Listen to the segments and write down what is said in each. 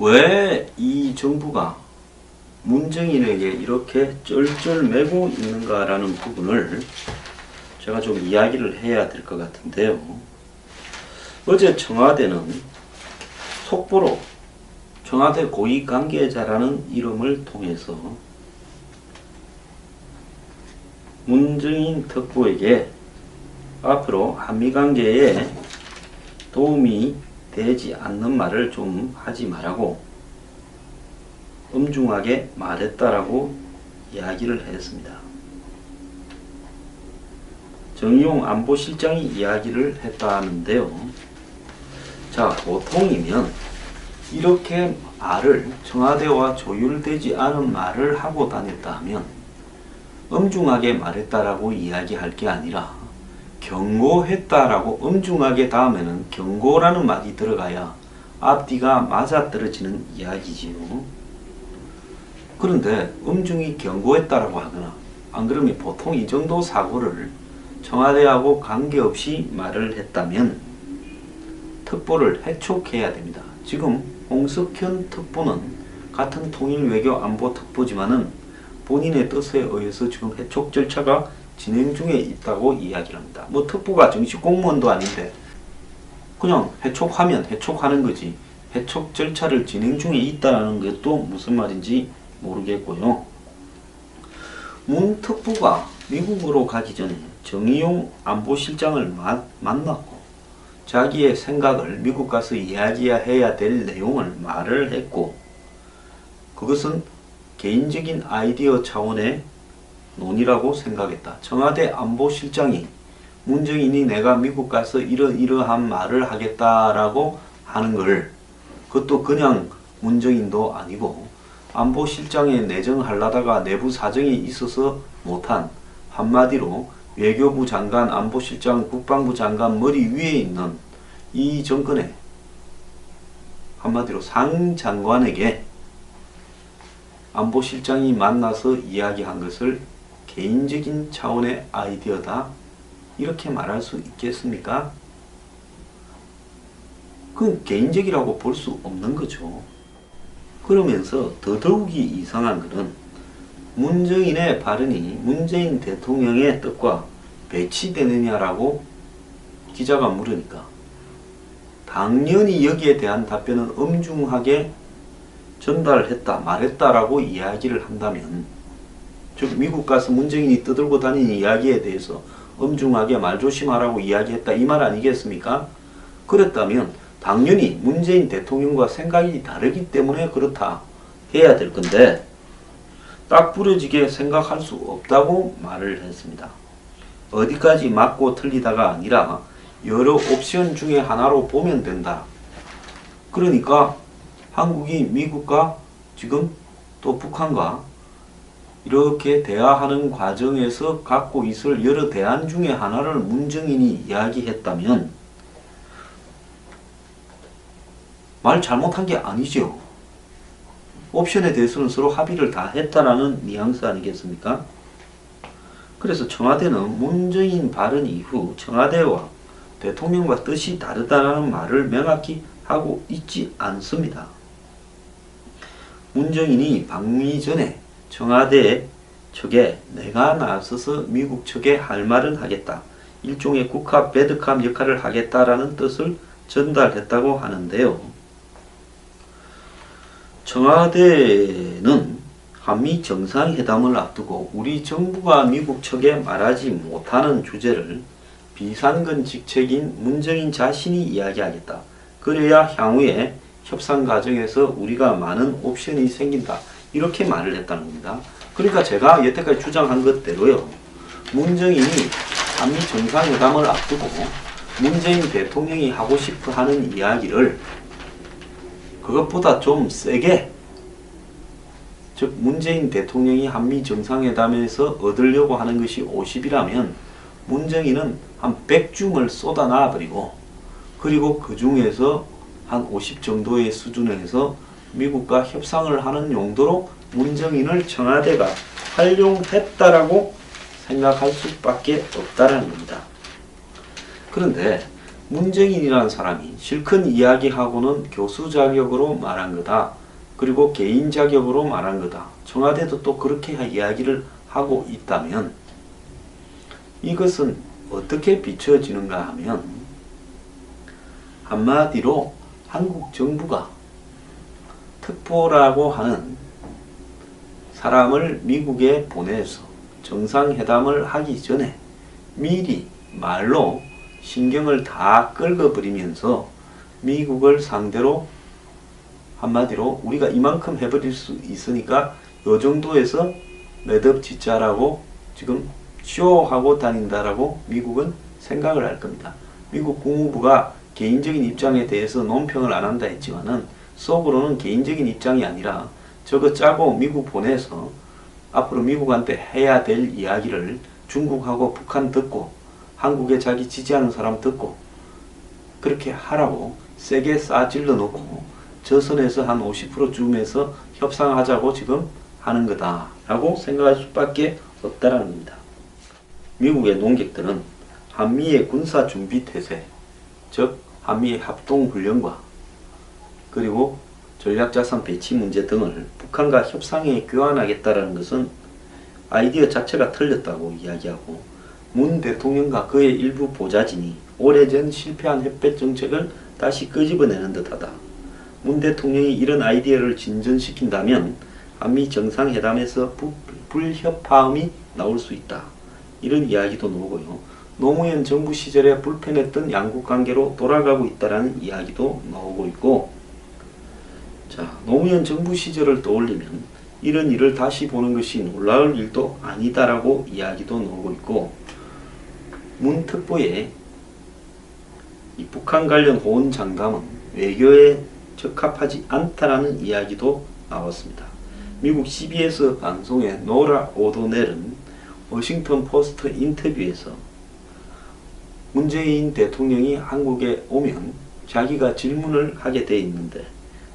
왜 이 정부가 문정인에게 이렇게 쩔쩔매고 있는가라는 부분을 제가 좀 이야기를 해야 될 것 같은데요. 어제 청와대는 속보로 청와대 고위 관계자라는 이름을 통해서 문정인 특보에게 앞으로 한미관계에 도움이 되지 않는 말을 좀 하지 말라고 엄중하게 말했다라고 이야기를 했습니다. 정의용 안보실장이 이야기를 했다는데요. 자, 보통이면 이렇게 말을 청와대와 조율되지 않은 말을 하고 다녔다 하면 엄중하게 말했다라고 이야기할 게 아니라 경고했다라고 엄중하게 다음에는 경고라는 말이 들어가야 앞뒤가 맞아떨어지는 이야기지요. 그런데 엄중히 경고했다라고 하거나 안 그러면 보통 이 정도 사고를 청와대하고 관계없이 말을 했다면 특보를 해촉해야 됩니다. 지금 홍석현 특보는 같은 통일외교안보특보지만은 본인의 뜻에 의해서 지금 해촉 절차가 진행 중에 있다고 이야기를 합니다. 뭐 특보가 정식 공무원도 아닌데 그냥 해촉하면 해촉하는 거지 해촉 절차를 진행 중에 있다는 것도 무슨 말인지 모르겠고요. 문 특보가 미국으로 가기 전에 정의용 안보실장을 만났고 자기의 생각을 미국 가서 이야기해야 될 내용을 말을 했고 그것은 개인적인 아이디어 차원의 논의라고 생각했다. 청와대 안보실장이 문정인이 내가 미국 가서 이러이러한 말을 하겠다라고 하는 걸 그것도 그냥 문정인도 아니고 안보실장에 내정하려다가 내부 사정이 있어서 못한 한마디로 외교부 장관, 안보실장, 국방부 장관 머리 위에 있는 이 정권의 한마디로 상장관에게 안보실장이 만나서 이야기한 것을 개인적인 차원의 아이디어다 이렇게 말할 수 있겠습니까? 그건 개인적이라고 볼 수 없는 거죠. 그러면서 더더욱이 이상한 것은 문정인의 발언이 문재인 대통령의 뜻과 배치되느냐라고 기자가 물으니까 당연히 여기에 대한 답변은 엄중하게 전달했다, 말했다라고 이야기를 한다면 즉 미국 가서 문정인이 떠들고 다니는 이야기에 대해서 엄중하게 말조심하라고 이야기했다 이 말 아니겠습니까? 그랬다면 당연히 문재인 대통령과 생각이 다르기 때문에 그렇다 해야 될 건데 딱 부러지게 생각할 수 없다고 말을 했습니다. 어디까지 맞고 틀리다가 아니라 여러 옵션 중에 하나로 보면 된다. 그러니까 한국이 미국과 지금 또 북한과 이렇게 대화하는 과정에서 갖고 있을 여러 대안 중에 하나를 문정인이 이야기했다면 말 잘못한 게 아니죠. 옵션에 대해서는 서로 합의를 다 했다라는 뉘앙스 아니겠습니까? 그래서 청와대는 문정인 발언 이후 청와대와 대통령과 뜻이 다르다는 말을 명확히 하고 있지 않습니다. 문정인이 방미 전에 청와대 측에 내가 나서서 미국 측에 할 말은 하겠다. 일종의 국합, 배드캅 역할을 하겠다라는 뜻을 전달했다고 하는데요. 청와대는 한미 정상회담을 앞두고 우리 정부가 미국 측에 말하지 못하는 주제를 비상근 직책인 문정인 자신이 이야기하겠다. 그래야 향후에 협상 과정에서 우리가 많은 옵션이 생긴다. 이렇게 말을 했다는 겁니다. 그러니까 제가 여태까지 주장한 것대로요. 문정인이 한미 정상회담을 앞두고 문재인 대통령이 하고 싶어 하는 이야기를 그것보다 좀 세게 즉 문재인 대통령이 한미 정상회담에서 얻으려고 하는 것이 50이라면 문정인은 한 100줌을 쏟아 놔버리고 그리고 그 중에서 한 50 정도의 수준에서 미국과 협상을 하는 용도로 문정인을 청와대가 활용했다라고 생각할 수밖에 없다라는 겁니다. 그런데 문정인이라는 사람이 실컷 이야기하고는 교수 자격으로 말한 거다. 그리고 개인 자격으로 말한 거다. 청와대도 또 그렇게 이야기를 하고 있다면 이것은 어떻게 비춰지는가 하면 한마디로 한국 정부가 특보라고 하는 사람을 미국에 보내서 정상회담을 하기 전에 미리 말로 신경을 다 긁어버리면서 미국을 상대로 한마디로 우리가 이만큼 해버릴 수 있으니까 요 정도에서 매듭 짓자라고 지금 쇼하고 다닌다라고 미국은 생각을 할 겁니다. 미국 국무부가 개인적인 입장에 대해서 논평을 안 한다 했지만은 속으로는 개인적인 입장이 아니라 저거 짜고 미국 보내서 앞으로 미국한테 해야 될 이야기를 중국하고 북한 듣고 한국에 자기 지지하는 사람 듣고 그렇게 하라고 세게 싸질러 놓고 저 선에서 한 50%쯤에서 협상하자고 지금 하는 거다 라고 생각할 수밖에 없다라는 겁니다. 미국의 논객들은 한미의 군사준비태세, 즉 한미의 합동훈련과 그리고 전략자산 배치 문제 등을 북한과 협상에 교환하겠다라는 것은 아이디어 자체가 틀렸다고 이야기하고 문 대통령과 그의 일부 보좌진이 오래전 실패한 햇볕 정책을 다시 끄집어내는 듯하다. 문 대통령이 이런 아이디어를 진전시킨다면 한미 정상회담에서 불협화음이 나올 수 있다. 이런 이야기도 나오고요. 노무현 정부 시절에 불편했던 양국 관계로 돌아가고 있다라는 이야기도 나오고 있고, 자, 노무현 정부 시절을 떠올리면 이런 일을 다시 보는 것이 놀라울 일도 아니다라고 이야기도 나오고 있고, 문 특보의 이 북한 관련 호언 장담은 외교에 적합하지 않다라는 이야기도 나왔습니다. 미국 CBS 방송의 노라 오도넬은 워싱턴 포스트 인터뷰에서 문재인 대통령이 한국에 오면 자기가 질문을 하게 돼 있는데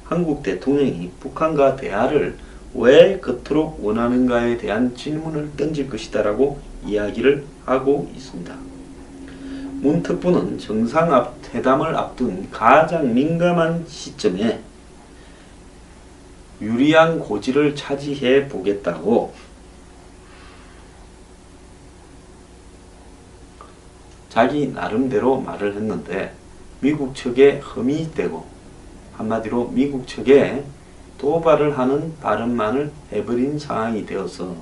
한국 대통령이 북한과 대화를 왜 그토록 원하는가에 대한 질문을 던질 것이다 라고 이야기를 하고 있습니다. 문 특보는 정상회담을 앞둔 가장 민감한 시점에 유리한 고지를 차지해 보겠다고 자기 나름대로 말을 했는데 미국 측에 흠이 되고 한마디로 미국 측에 도발을 하는 발언만을 해버린 상황이 되어서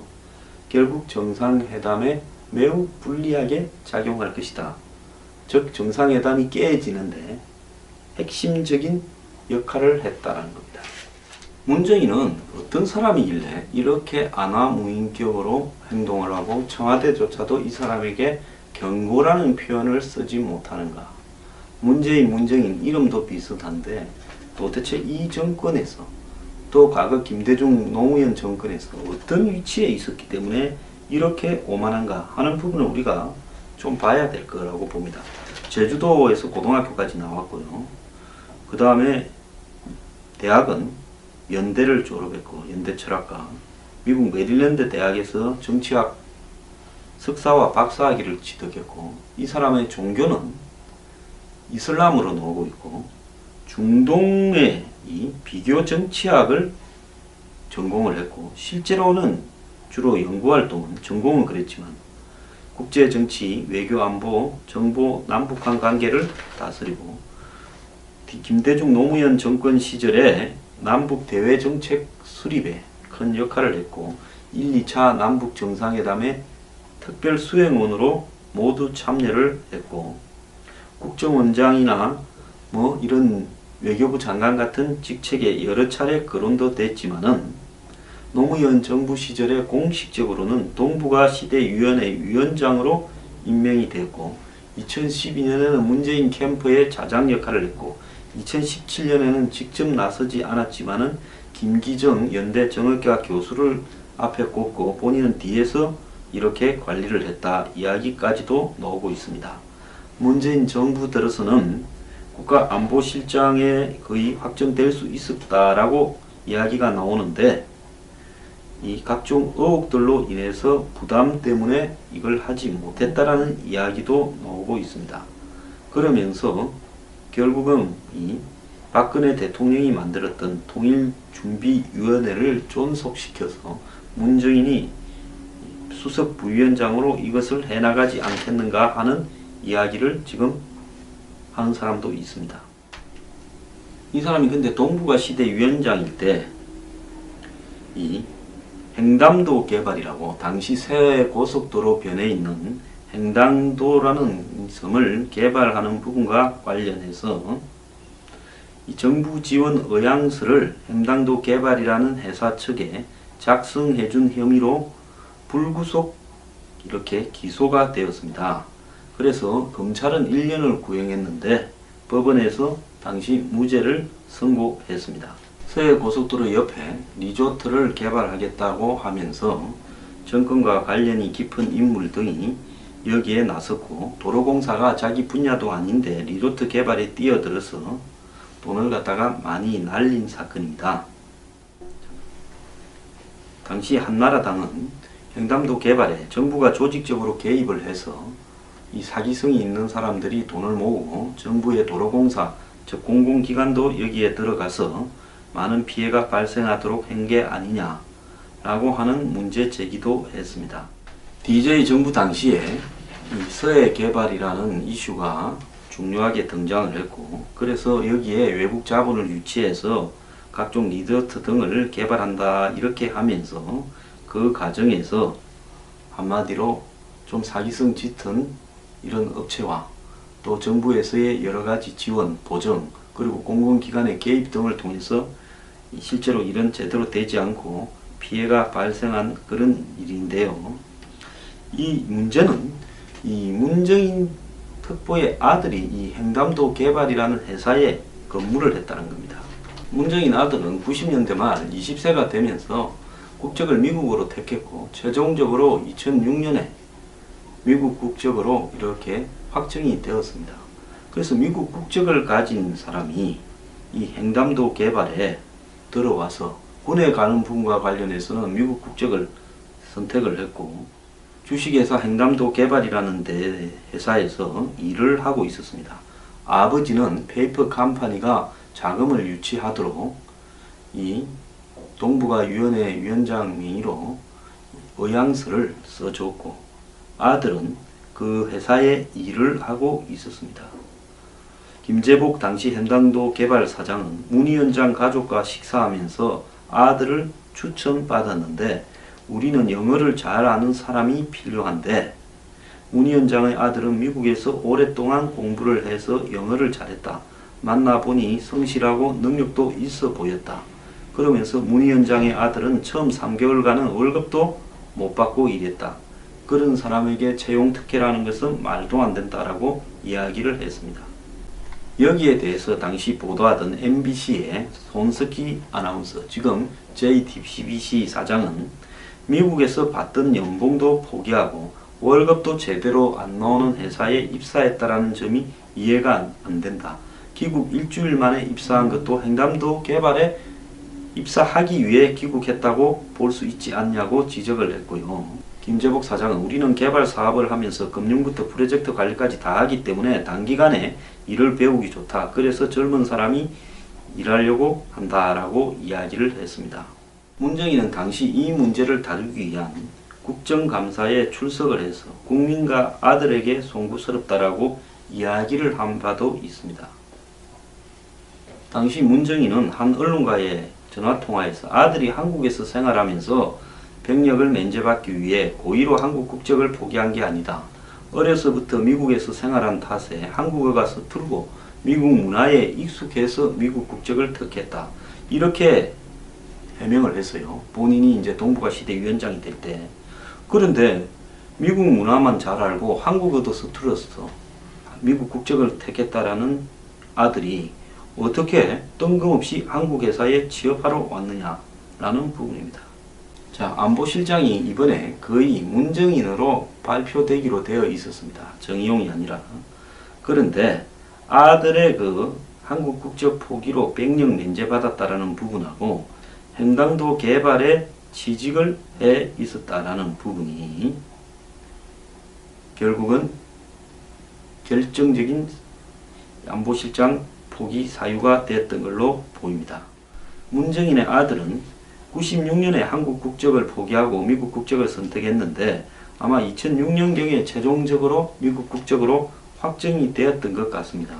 결국 정상회담에 매우 불리하게 작용할 것이다. 즉 정상회담이 깨지는데 핵심적인 역할을 했다는 겁니다. 문재인은 어떤 사람이길래 이렇게 안하무인격으로 행동을 하고 청와대조차도 이 사람에게 경고라는 표현을 쓰지 못하는가. 문재인 이름도 비슷한데 도대체 이 정권에서 또 과거 김대중 노무현 정권에서 어떤 위치에 있었기 때문에 이렇게 오만한가 하는 부분을 우리가 좀 봐야 될 거라고 봅니다. 제주도에서 고등학교까지 나왔고요. 그 다음에 대학은 연대를 졸업했고 연대 철학과 미국 메릴랜드 대학에서 정치학 석사와 박사학위를 취득했고 이 사람의 종교는 이슬람으로 나오고 있고 중동의 이 비교 정치학을 전공을 했고 실제로는 주로 연구활동은 전공은 그랬지만 국제정치, 외교, 안보, 정보, 남북한 관계를 다스리고 김대중 노무현 정권 시절에 남북 대외 정책 수립에 큰 역할을 했고 1, 2차 남북 정상회담에 특별 수행원으로 모두 참여를 했고 국정원장이나 뭐 이런 외교부 장관 같은 직책에 여러 차례 거론도 됐지만은 노무현 정부 시절에 공식적으로는 동북아 시대위원회 위원장으로 임명이 됐고 2012년에는 문재인 캠프의 자장 역할을 했고 2017년에는 직접 나서지 않았지만은 김기정 연대 정학과 교수를 앞에 꼽고 본인은 뒤에서 이렇게 관리를 했다 이야기까지도 나오고 있습니다. 문재인 정부 들어서는 국가안보실장에 거의 확정될 수 있었다라고 이야기가 나오는데 이 각종 의혹들로 인해서 부담 때문에 이걸 하지 못했다라는 이야기도 나오고 있습니다. 그러면서 결국은 이 박근혜 대통령이 만들었던 통일준비위원회를 존속시켜서 문재인이 수석 부위원장으로 이것을 해나가지 않겠는가 하는 이야기를 지금 하는 사람도 있습니다. 이 사람이 근데 동북아 시대 위원장일 때 이 횡담도 개발이라고 당시 서해 고속도로 변에 있는 횡담도라는 섬을 개발하는 부분과 관련해서 이 정부 지원 의향서를 횡담도 개발이라는 회사 측에 작성해준 혐의로 불구속 이렇게 기소가 되었습니다. 그래서 검찰은 1년을 구형했는데 법원에서 당시 무죄를 선고했습니다. 서해고속도로 옆에 리조트를 개발하겠다고 하면서 정권과 관련이 깊은 인물 등이 여기에 나섰고 도로공사가 자기 분야도 아닌데 리조트 개발에 뛰어들어서 돈을 갖다가 많이 날린 사건입니다. 당시 한나라당은 횡담도 개발에 정부가 조직적으로 개입을 해서 이 사기성이 있는 사람들이 돈을 모으고 정부의 도로공사 즉 공공기관도 여기에 들어가서 많은 피해가 발생하도록 한 게 아니냐 라고 하는 문제 제기도 했습니다. DJ 정부 당시에 이 서해 개발이라는 이슈가 중요하게 등장을 했고 그래서 여기에 외국 자본을 유치해서 각종 리조트 등을 개발한다 이렇게 하면서 그 과정에서 한마디로 좀 사기성 짙은 이런 업체와 또 정부에서의 여러가지 지원, 보정 그리고 공공기관의 개입 등을 통해서 실제로 일은 제대로 되지 않고 피해가 발생한 그런 일인데요. 이 문제는 이 문재인 특보의 아들이 이 횡담도 개발이라는 회사에 근무를 했다는 겁니다. 문재인 아들은 90년대 말 20세가 되면서 국적을 미국으로 택했고 최종적으로 2006년에 미국 국적으로 이렇게 확정이 되었습니다. 그래서 미국 국적을 가진 사람이 이 횡담도 개발에 들어와서 군에 가는 부분과 관련해서는 미국 국적을 선택을 했고 주식회사 횡담도 개발이라는 회사에서 일을 하고 있었습니다. 아버지는 페이퍼 컴퍼니가 자금을 유치하도록 이 동북아위원회 위원장 명의로 의향서를 써줬고 아들은 그 회사에 일을 하고 있었습니다. 김재복 당시 횡담도 개발 사장은 문 위원장 가족과 식사하면서 아들을 추천받았는데 우리는 영어를 잘 아는 사람이 필요한데 문 위원장의 아들은 미국에서 오랫동안 공부를 해서 영어를 잘했다. 만나보니 성실하고 능력도 있어 보였다. 그러면서 문 위원장의 아들은 처음 3개월간은 월급도 못 받고 일했다. 그런 사람에게 채용 특혜라는 것은 말도 안 된다라고 이야기를 했습니다. 여기에 대해서 당시 보도하던 MBC의 손석희 아나운서, 지금 JTBC 사장은 미국에서 받던 연봉도 포기하고 월급도 제대로 안 나오는 회사에 입사했다라는 점이 이해가 안 된다. 귀국 일주일 만에 입사한 것도 횡담도 개발에 입사하기 위해 귀국했다고 볼 수 있지 않냐고 지적을 했고요. 김재복 사장은 우리는 개발 사업을 하면서 금융부터 프로젝트 관리까지 다 하기 때문에 단기간에 일을 배우기 좋다. 그래서 젊은 사람이 일하려고 한다라고 이야기를 했습니다. 문재인은 당시 이 문제를 다루기 위한 국정감사에 출석을 해서 국민과 아들에게 송구스럽다라고 이야기를 한 바도 있습니다. 당시 문재인은 한 언론과의 전화통화에서 아들이 한국에서 생활하면서 병력을 면제받기 위해 고의로 한국 국적을 포기한 게 아니다. 어려서부터 미국에서 생활한 탓에 한국어가 서툴고 미국 문화에 익숙해서 미국 국적을 택했다. 이렇게 해명을 했어요. 본인이 이제 동북아 시대 위원장이 될 때. 그런데 미국 문화만 잘 알고 한국어도 서툴었어. 미국 국적을 택했다라는 아들이 어떻게 뜬금없이 한국 회사에 취업하러 왔느냐라는 부분입니다. 자, 안보실장이 이번에 거의 문정인으로 발표되기로 되어 있었습니다. 정의용이 아니라. 그런데 아들의 그 한국 국적 포기로 병력 면제받았다라는 부분하고 횡담도 개발에 취직을 해 있었다라는 부분이 결국은 결정적인 안보실장 포기 사유가 됐던 걸로 보입니다. 문정인의 아들은 96년에 한국 국적을 포기하고 미국 국적을 선택했는데 아마 2006년경에 최종적으로 미국 국적으로 확정이 되었던 것 같습니다.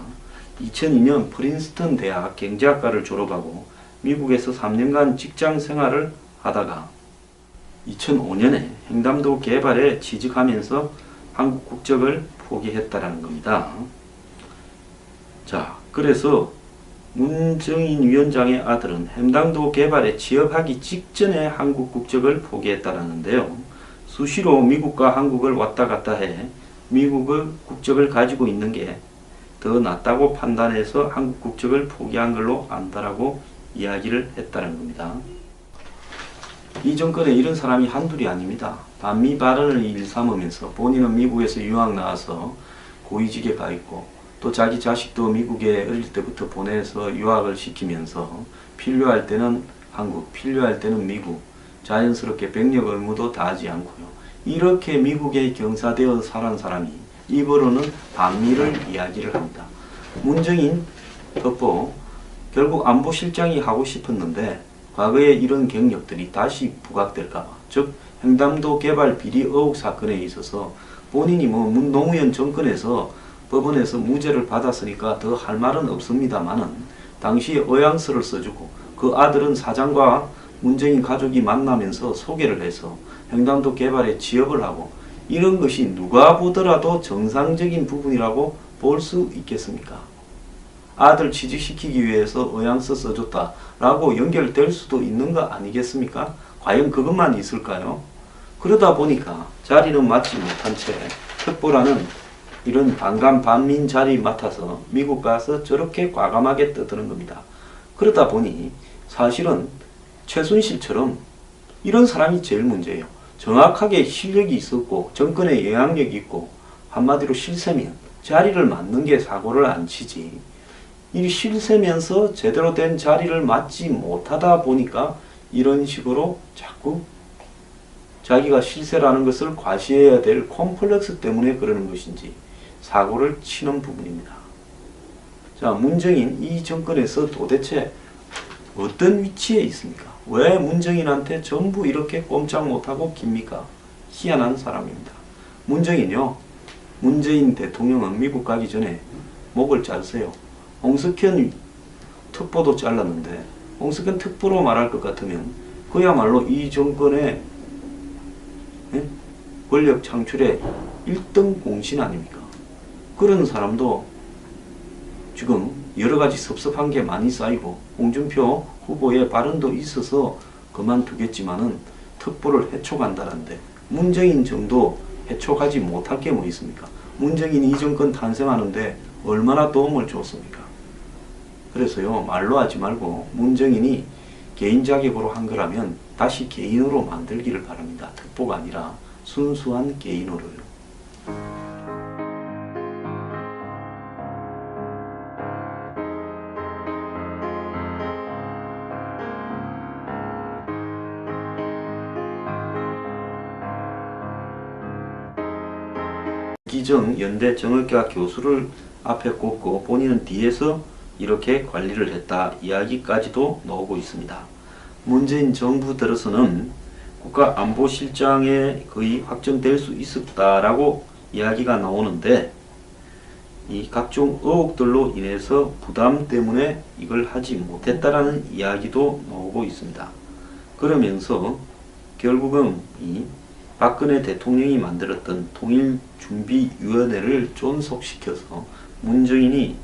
2002년 프린스턴 대학 경제학과를 졸업하고 미국에서 3년간 직장 생활을 하다가 2005년에 횡담도 개발에 취직하면서 한국 국적을 포기했다라는 겁니다. 자, 그래서 문정인 위원장의 아들은 횡담도 개발에 취업하기 직전에 한국 국적을 포기했다라는데요. 수시로 미국과 한국을 왔다 갔다 해 미국의 국적을 가지고 있는 게 더 낫다고 판단해서 한국 국적을 포기한 걸로 안다라고 이야기를 했다는 겁니다. 이 정권에 이런 사람이 한둘이 아닙니다. 반미 발언을 일삼으면서 본인은 미국에서 유학 나와서 고위직에 가 있고 또 자기 자식도 미국에 어릴 때부터 보내서 유학을 시키면서 필요할 때는 한국, 필요할 때는 미국, 자연스럽게 병력 의무도 다하지 않고요. 이렇게 미국에 경사되어 살은 사람이 입으로는 반미를 이야기를 합니다. 문정인 덕보 결국 안보실장이 하고 싶었는데 과거에 이런 경력들이 다시 부각될까봐, 즉 횡담도 개발 비리 의혹 사건에 있어서 본인이 노무현 정권에서 법원에서 무죄를 받았으니까 더 할 말은 없습니다만은 당시에 의향서를 써주고 그 아들은 사장과 문정인 가족이 만나면서 소개를 해서 횡담도 개발에 취업을 하고 이런 것이 누가 보더라도 정상적인 부분이라고 볼 수 있겠습니까? 아들 취직시키기 위해서 의향서 써줬다라고 연결될 수도 있는 거 아니겠습니까? 과연 그것만 있을까요? 그러다 보니까 자리는 맡지 못한 채 특보라는 이런 반감 반민 자리 맡아서 미국 가서 저렇게 과감하게 떠드는 겁니다. 그러다 보니 사실은 최순실처럼 이런 사람이 제일 문제예요. 정확하게 실력이 있었고 정권에 영향력이 있고 한마디로 실세면 자리를 맡는 게 사고를 안 치지, 이 실세면서 제대로 된 자리를 맡지 못하다 보니까 이런 식으로 자꾸 자기가 실세라는 것을 과시해야 될 콤플렉스 때문에 그러는 것인지 사고를 치는 부분입니다. 자, 문정인 이 정권에서 도대체 어떤 위치에 있습니까? 왜 문정인한테 전부 이렇게 꼼짝 못하고 깁니까? 희한한 사람입니다. 문정인요, 문재인 대통령은 미국 가기 전에 목을 잘랐어요. 홍석현 특보도 잘랐는데 홍석현 특보로 말할 것 같으면 그야말로 이 정권의 권력 창출의 1등 공신 아닙니까? 그런 사람도 지금 여러가지 섭섭한 게 많이 쌓이고 홍준표 후보의 발언도 있어서 그만두겠지만은 특보를 해촉한다는데 문정인 정도 해촉하지 못할 게 뭐 있습니까? 문정인이 이 정권 탄생하는데 얼마나 도움을 줬습니까? 그래서요, 말로 하지 말고 문정인이 개인 자격으로 한 거라면 다시 개인으로 만들기를 바랍니다. 특보가 아니라 순수한 개인으로요. 기정 연대 정의과 교수를 앞에 꼽고 본인은 뒤에서 이렇게 관리를 했다 이야기까지도 나오고 있습니다. 문재인 정부 들어서는 국가안보실장에 거의 확정될 수 있었다라고 이야기가 나오는데 이 각종 의혹들로 인해서 부담 때문에 이걸 하지 못했다라는 이야기도 나오고 있습니다. 그러면서 결국은 이 박근혜 대통령이 만들었던 통일준비위원회를 존속시켜서 문정인이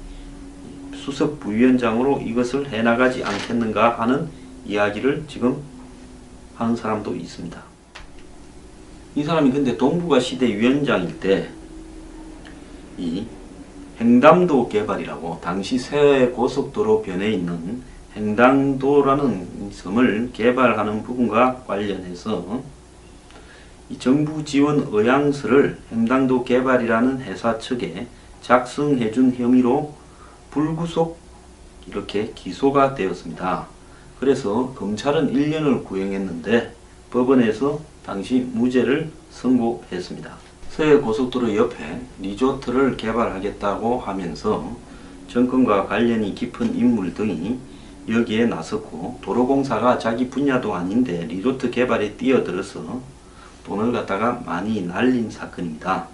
수석 부위원장으로 이것을 해나가지 않겠는가 하는 이야기를 지금 하는 사람도 있습니다. 이 사람이 근데 동북아 시대 위원장일 때 이 횡담도 개발이라고 당시 서해 고속도로 변에 있는 횡담도라는 섬을 개발하는 부분과 관련해서 이 정부 지원 의향서를 횡담도 개발이라는 회사 측에 작성해준 혐의로 불구속 이렇게 기소가 되었습니다. 그래서 검찰은 1년을 구형했는데 법원에서 당시 무죄를 선고했습니다. 서해 고속도로 옆에 리조트를 개발하겠다고 하면서 정권과 관련이 깊은 인물 등이 여기에 나섰고, 도로공사가 자기 분야도 아닌데 리조트 개발에 뛰어들어서 돈을 갖다가 많이 날린 사건입니다.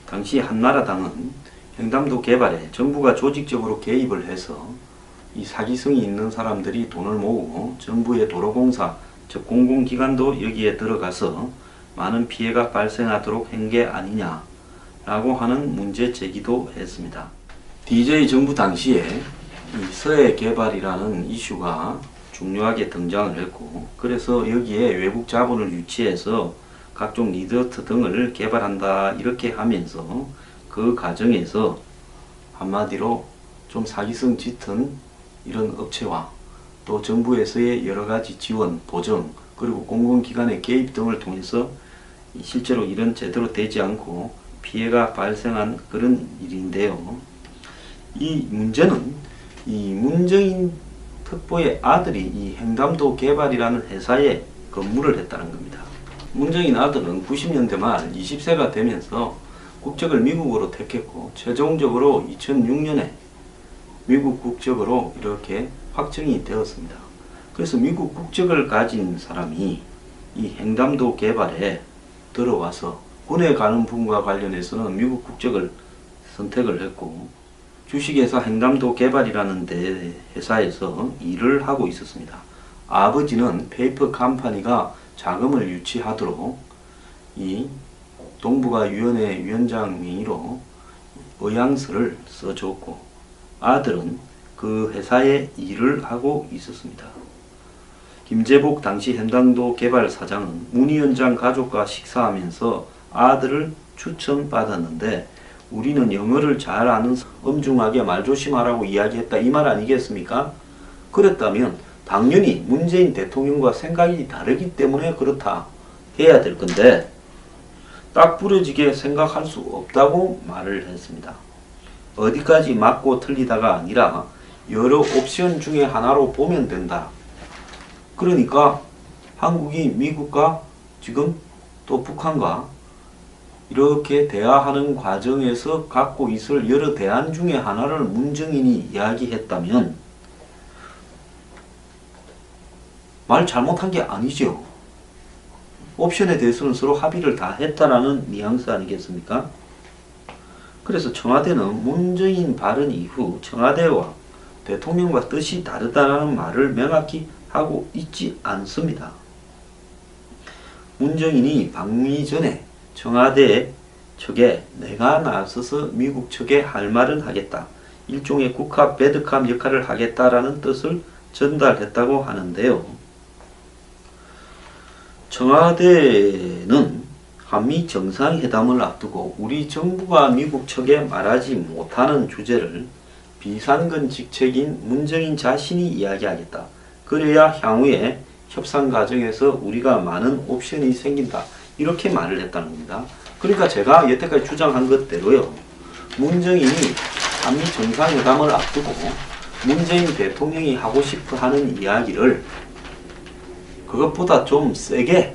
당시 한나라당은 횡담도 개발에 정부가 조직적으로 개입을 해서 이 사기성이 있는 사람들이 돈을 모으고 정부의 도로공사, 즉 공공기관도 여기에 들어가서 많은 피해가 발생하도록 한 게 아니냐 라고 하는 문제 제기도 했습니다. DJ 정부 당시에 이 서해 개발이라는 이슈가 중요하게 등장을 했고, 그래서 여기에 외국 자본을 유치해서 각종 리조트 등을 개발한다 이렇게 하면서 그 과정에서 한마디로 좀 사기성 짙은 이런 업체와 또 정부에서의 여러가지 지원, 보정, 그리고 공공기관의 개입 등을 통해서 실제로 일은 제대로 되지 않고 피해가 발생한 그런 일인데요. 이 문제는 이 문정인 특보의 아들이 이 횡담도 개발이라는 회사에 근무를 했다는 겁니다. 문정인 아들은 90년대 말 20세가 되면서 국적을 미국으로 택했고, 최종적으로 2006년에 미국 국적으로 이렇게 확정이 되었습니다. 그래서 미국 국적을 가진 사람이 이 횡담도 개발에 들어와서 군에 가는 분과 관련해서는 미국 국적을 선택을 했고, 주식회사 횡담도 개발이라는 회사에서 일을 하고 있었습니다. 아버지는 페이퍼 컴퍼니가 자금을 유치하도록 이 동북아위원회 위원장 명의로 의향서를 써줬고, 아들은 그 회사에 일을 하고 있었습니다. 김재복 당시 횡담도 개발 사장은 문 위원장 가족과 식사하면서 아들을 추천받았는데, 우리는 영어를 잘 아는 엄중하게 말조심하라고 이야기했다 이 말 아니겠습니까? 그랬다면 당연히 문재인 대통령과 생각이 다르기 때문에 그렇다 해야 될 건데, 딱 부러지게 생각할 수 없다고 말을 했습니다. 어디까지 맞고 틀리다가 아니라 여러 옵션 중에 하나로 보면 된다. 그러니까 한국이 미국과 지금 또 북한과 이렇게 대화하는 과정에서 갖고 있을 여러 대안 중에 하나를 문정인이 이야기했다면 말 잘못한 게 아니죠. 옵션에 대해서는 서로 합의를 다 했다라는 뉘앙스 아니겠습니까? 그래서 청와대는 문정인 발언 이후 청와대와 대통령과 뜻이 다르다는 말을 명확히 하고 있지 않습니다. 문정인이 방미 전에 청와대 측에 내가 나서서 미국 측에 할 말은 하겠다, 일종의 국합 배드캅 역할을 하겠다라는 뜻을 전달했다고 하는데요. 청와대는 한미 정상회담을 앞두고 우리 정부가 미국 측에 말하지 못하는 주제를 비상근 직책인 문정인 자신이 이야기하겠다. 그래야 향후에 협상 과정에서 우리가 많은 옵션이 생긴다. 이렇게 말을 했다는 겁니다. 그러니까 제가 여태까지 주장한 것대로요. 문정인이 한미 정상회담을 앞두고 문재인 대통령이 하고 싶어 하는 이야기를 그것보다 좀 세게,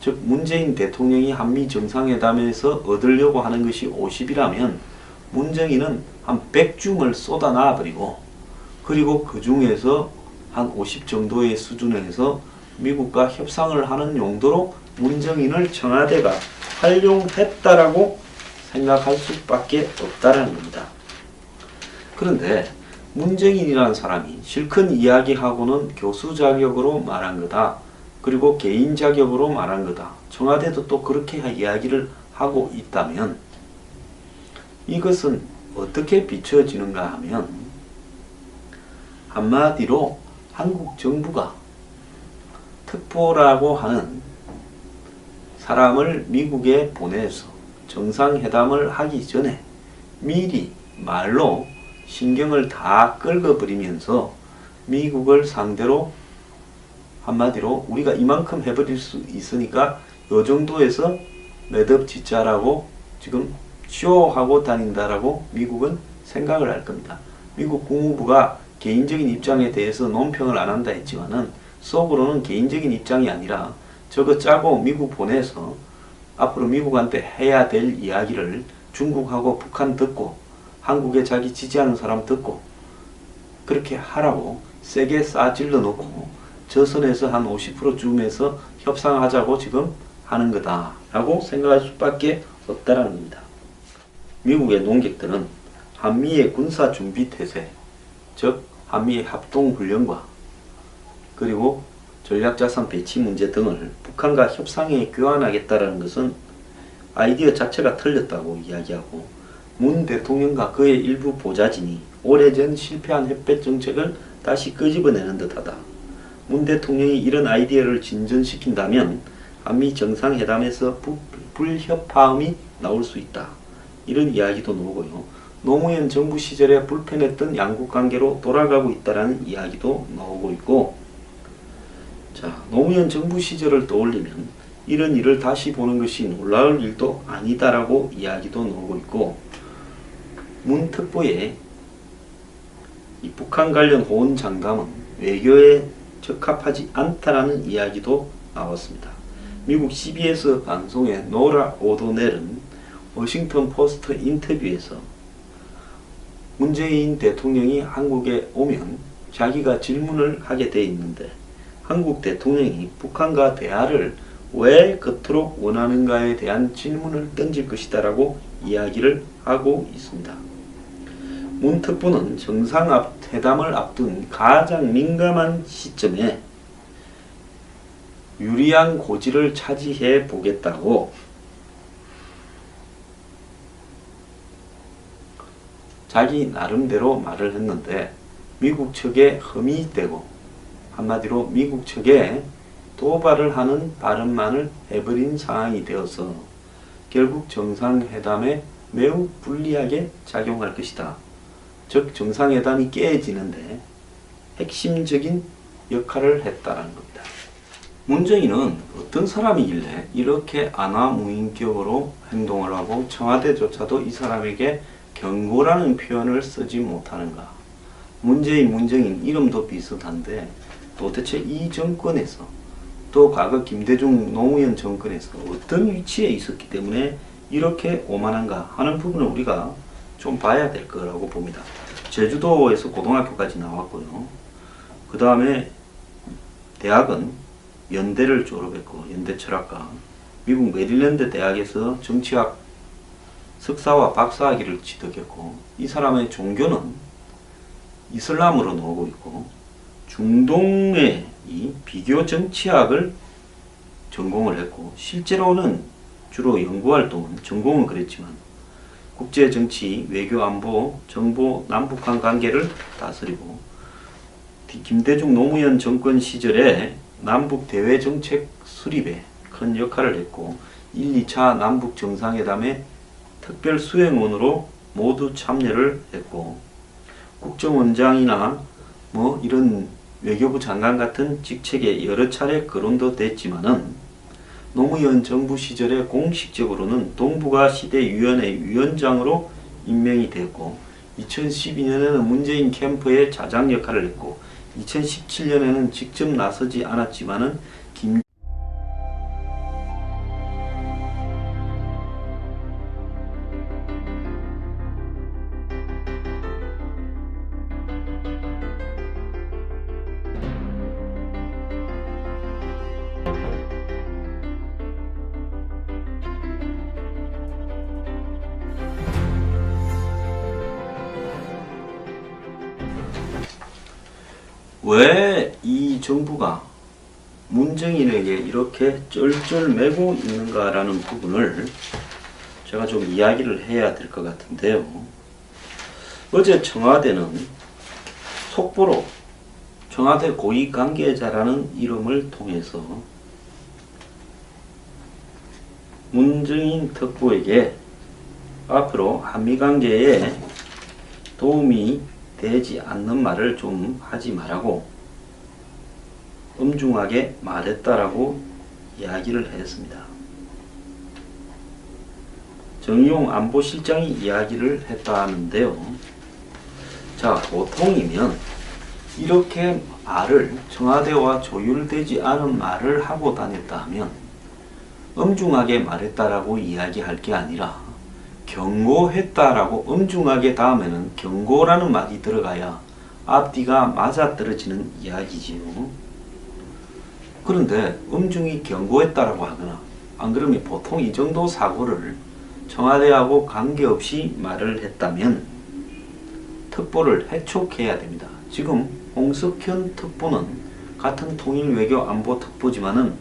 즉 문재인 대통령이 한미 정상회담에서 얻으려고 하는 것이 50이라면 문정인은 한 100줌을 쏟아놔 버리고, 그리고 그 중에서 한 50 정도의 수준에서 미국과 협상을 하는 용도로 문정인을 청와대가 활용했다라고 생각할 수밖에 없다라는 겁니다. 그런데 문정인이라는 사람이 실컷 이야기하고는 교수 자격으로 말한 거다, 그리고 개인 자격으로 말한 거다, 청와대도 또 그렇게 이야기를 하고 있다면 이것은 어떻게 비춰지는가 하면, 한마디로 한국 정부가 특보라고 하는 사람을 미국에 보내서 정상회담을 하기 전에 미리 말로 신경을 다 긁어버리면서 미국을 상대로 한마디로 우리가 이만큼 해버릴 수 있으니까 요 정도에서 매듭 짓자라고 지금 쇼하고 다닌다라고 미국은 생각을 할 겁니다. 미국 국무부가 개인적인 입장에 대해서 논평을 안 한다 했지만은 속으로는 개인적인 입장이 아니라 저거 짜고 미국 보내서 앞으로 미국한테 해야 될 이야기를 중국하고 북한 듣고 한국에 자기 지지하는 사람 듣고 그렇게 하라고 세게 싸질러 놓고 저 선에서 한 50%쯤에서 협상하자고 지금 하는 거다 라고 생각할 수밖에 없다라는 겁니다. 미국의 논객들은 한미의 군사준비태세, 즉 한미의 합동훈련과 그리고 전략자산 배치 문제 등을 북한과 협상에 교환하겠다는 것은 아이디어 자체가 틀렸다고 이야기하고 문 대통령과 그의 일부 보좌진이 오래전 실패한 햇볕 정책을 다시 끄집어내는 듯하다. 문 대통령이 이런 아이디어를 진전시킨다면 한미 정상회담에서 불협화음이 나올 수 있다. 이런 이야기도 나오고요. 노무현 정부 시절에 불편했던 양국관계로 돌아가고 있다는 이야기도 나오고 있고, 자, 노무현 정부 시절을 떠올리면 이런 일을 다시 보는 것이 놀라울 일도 아니다라고 이야기도 나오고 있고, 문 특보의 이 북한 관련 호언 장담은 외교에 적합하지 않다라는 이야기도 나왔습니다. 미국 CBS 방송의 노라 오도넬은 워싱턴 포스트 인터뷰에서 문재인 대통령이 한국에 오면 자기가 질문을 하게 돼 있는데 한국 대통령이 북한과 대화를 왜 그토록 원하는가에 대한 질문을 던질 것이다 라고 이야기를 하고 있습니다. 문 특보는 정상회담을 앞둔 가장 민감한 시점에 유리한 고지를 차지해 보겠다고 자기 나름대로 말을 했는데 미국 측에 흠이 되고 한마디로 미국 측에 도발을 하는 발언만을 해버린 상황이 되어서 결국 정상회담에 매우 불리하게 작용할 것이다. 즉 정상회담이 깨지는데 핵심적인 역할을 했다는 겁니다. 문재인은 어떤 사람이길래 이렇게 안하무인격으로 행동을 하고 청와대조차도 이 사람에게 경고라는 표현을 쓰지 못하는가. 문재인 이름도 비슷한데 도대체 이 정권에서 또 과거 김대중 노무현 정권에서 어떤 위치에 있었기 때문에 이렇게 오만한가 하는 부분을 우리가 좀 봐야 될 거라고 봅니다. 제주도에서 고등학교까지 나왔고요. 그 다음에 대학은 연대를 졸업했고 연대 철학과 미국 메릴랜드 대학에서 정치학 석사와 박사학위를 취득했고 이 사람의 종교는 이슬람으로 나오고 있고 중동의 이 비교 정치학을 전공을 했고 실제로는 주로 연구활동은 전공은 그랬지만 국제정치, 외교, 안보, 정보, 남북한 관계를 다스리고 김대중 노무현 정권 시절에 남북 대외 정책 수립에 큰 역할을 했고 1, 2차 남북 정상회담에 특별 수행원으로 모두 참여를 했고 국정원장이나 뭐 이런 외교부 장관 같은 직책에 여러 차례 거론도 됐지만은 노무현 정부 시절에 공식적으로는 동북아 시대위원회 위원장으로 임명이 됐고 2012년에는 문재인 캠프의 자장 역할을 했고 2017년에는 직접 나서지 않았지만은 왜 이 정부가 문재인에게 이렇게 쩔쩔매고 있는가라는 부분을 제가 좀 이야기를 해야 될 것 같은데요. 어제 청와대는 속보로 청와대 고위 관계자라는 이름을 통해서 문재인 특보에게 앞으로 한미관계에 도움이 되지 않는 말을 좀 하지 말라고 엄중하게 말했다라고 이야기를 했습니다. 정의용 안보실장이 이야기를 했다는데요. 자, 보통이면 이렇게 말을 청와대와 조율되지 않은 말을 하고 다녔다 하면 엄중하게 말했다라고 이야기할 게 아니라 경고했다라고 엄중하게 다음에는 경고라는 말이 들어가야 앞뒤가 맞아떨어지는 이야기지요. 그런데 엄중히 경고했다라고 하거나 안 그러면 보통 이 정도 사고를 청와대하고 관계없이 말을 했다면 특보를 해촉해야 됩니다. 지금 홍석현 특보는 같은 통일외교안보특보지만은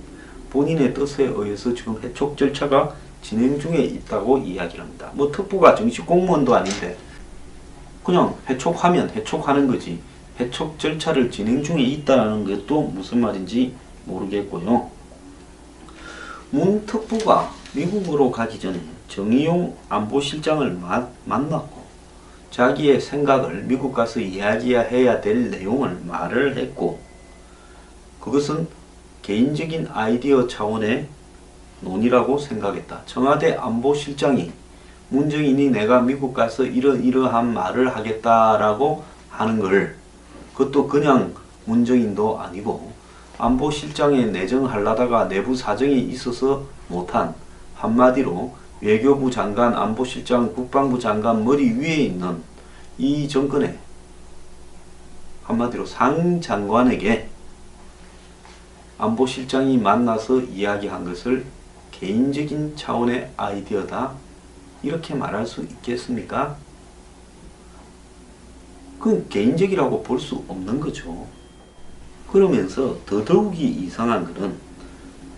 본인의 뜻에 의해서 지금 해촉 절차가 진행 중에 있다고 이야기를 합니다. 뭐 특보가 정식 공무원도 아닌데 그냥 해촉하면 해촉하는 거지 해촉 절차를 진행 중에 있다는 것도 무슨 말인지 모르겠고요. 문 특보가 미국으로 가기 전에 정의용 안보실장을 만났고 자기의 생각을 미국 가서 이야기해야 될 내용을 말을 했고 그것은 개인적인 아이디어 차원의 논의라고 생각했다. 청와대 안보실장이 문정인이 내가 미국 가서 이러이러한 말을 하겠다라고 하는 걸 그것도 그냥 문정인도 아니고 안보실장에 내정하려다가 내부 사정이 있어서 못한 한마디로 외교부 장관, 안보실장, 국방부 장관 머리 위에 있는 이 정권의 한마디로 상장관에게 안보실장이 만나서 이야기한 것을 개인적인 차원의 아이디어다 이렇게 말할 수 있겠습니까? 그건 개인적이라고 볼 수 없는 거죠. 그러면서 더더욱이 이상한 것은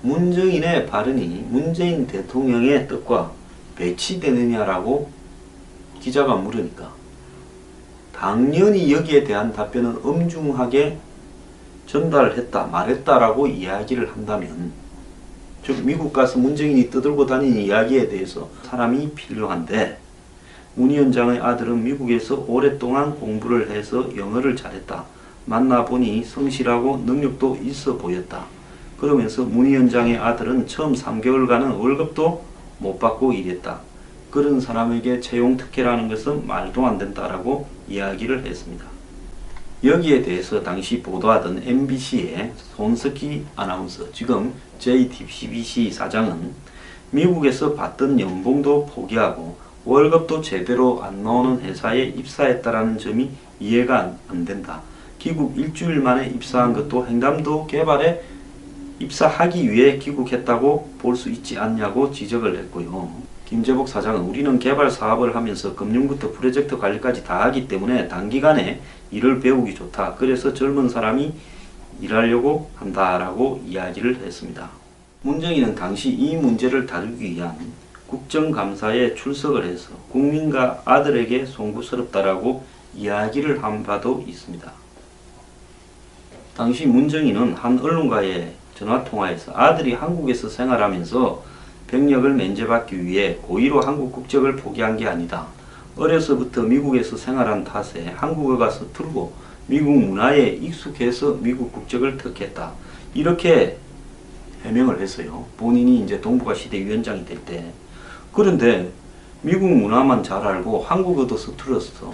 문정인의 발언이 문재인 대통령의 뜻과 배치되느냐라고 기자가 물으니까 당연히 여기에 대한 답변은 엄중하게 전달했다, 말했다라고 이야기를 한다면 즉 미국 가서 문정인이 떠들고 다니는 이야기에 대해서 사람이 필요한데 문 위원장의 아들은 미국에서 오랫동안 공부를 해서 영어를 잘했다. 만나보니 성실하고 능력도 있어 보였다. 그러면서 문 위원장의 아들은 처음 3개월간은 월급도 못 받고 일했다. 그런 사람에게 채용 특혜라는 것은 말도 안 된다라고 이야기를 했습니다. 여기에 대해서 당시 보도하던 MBC의 손석희 아나운서, 지금 JTBC 사장은 미국에서 받던 연봉도 포기하고 월급도 제대로 안 나오는 회사에 입사했다라는 점이 이해가 안 된다. 귀국 일주일 만에 입사한 것도 횡단도 개발에 입사하기 위해 귀국했다고 볼 수 있지 않냐고 지적을 했고요. 김재복 사장은 우리는 개발 사업을 하면서 금융부터 프로젝트 관리까지 다 하기 때문에 단기간에 일을 배우기 좋다. 그래서 젊은 사람이 일하려고 한다라고 이야기를 했습니다. 문정인은 당시 이 문제를 다루기 위한 국정감사에 출석을 해서 국민과 아들에게 송구스럽다라고 이야기를 한 바도 있습니다. 당시 문정인은 한 언론과의 전화통화에서 아들이 한국에서 생활하면서 병력을 면제받기 위해 고의로 한국 국적을 포기한 게 아니다. 어려서부터 미국에서 생활한 탓에 한국어가 서툴고 미국 문화에 익숙해서 미국 국적을 택했다. 이렇게 해명을 했어요. 본인이 이제 동북아 시대 위원장이 될 때. 그런데 미국 문화만 잘 알고 한국어도 서툴었어.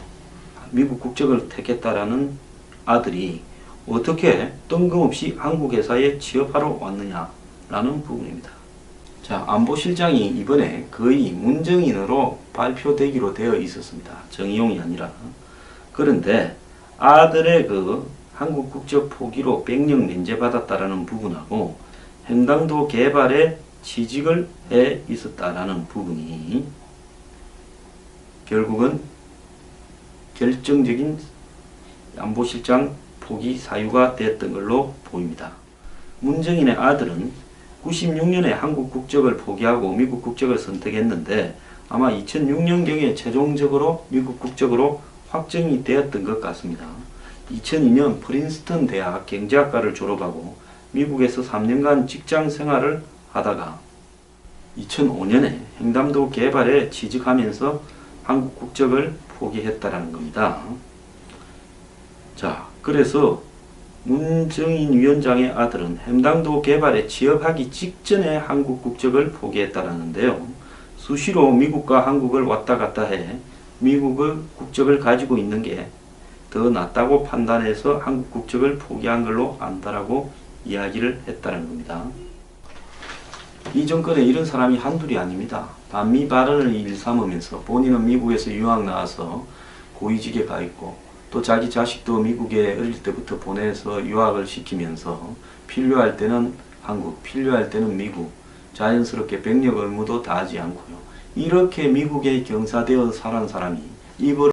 미국 국적을 택했다라는 아들이 어떻게 뜬금없이 한국 회사에 취업하러 왔느냐라는 부분입니다. 자, 안보실장이 이번에 거의 문정인으로 발표되기로 되어 있었습니다. 정의용이 아니라. 그런데 아들의 그 한국 국적 포기로 병력 면제받았다라는 부분하고 횡단도 개발에 취직을 해 있었다라는 부분이 결국은 결정적인 안보실장 포기 사유가 됐던 걸로 보입니다. 문정인의 아들은 96년에 한국 국적을 포기하고 미국 국적을 선택했는데 아마 2006년경에 최종적으로 미국 국적으로 확정이 되었던 것 같습니다. 2002년 프린스턴 대학 경제학과를 졸업하고 미국에서 3년간 직장 생활을 하다가 2005년에 횡단도 개발에 취직하면서 한국 국적을 포기했다라는 겁니다. 자, 그래서 문정인 위원장의 아들은 횡단도 개발에 취업하기 직전에 한국 국적을 포기했다라는데요. 수시로 미국과 한국을 왔다 갔다 해 미국의 국적을 가지고 있는 게 더 낫다고 판단해서 한국 국적을 포기한 걸로 안다라고 이야기를 했다는 겁니다. 이 정권에 이런 사람이 한둘이 아닙니다. 반미 발언을 일삼으면서 본인은 미국에서 유학 나와서 고위직에 가 있고 또 자기 자식도 미국에 어릴 때부터 보내서 유학을 시키면서 필요할 때는 한국, 필요할 때는 미국, 자연스럽게 병력 의무도 다하지 않고요. 이렇게 미국에 경사되어 살아온 사람이 입을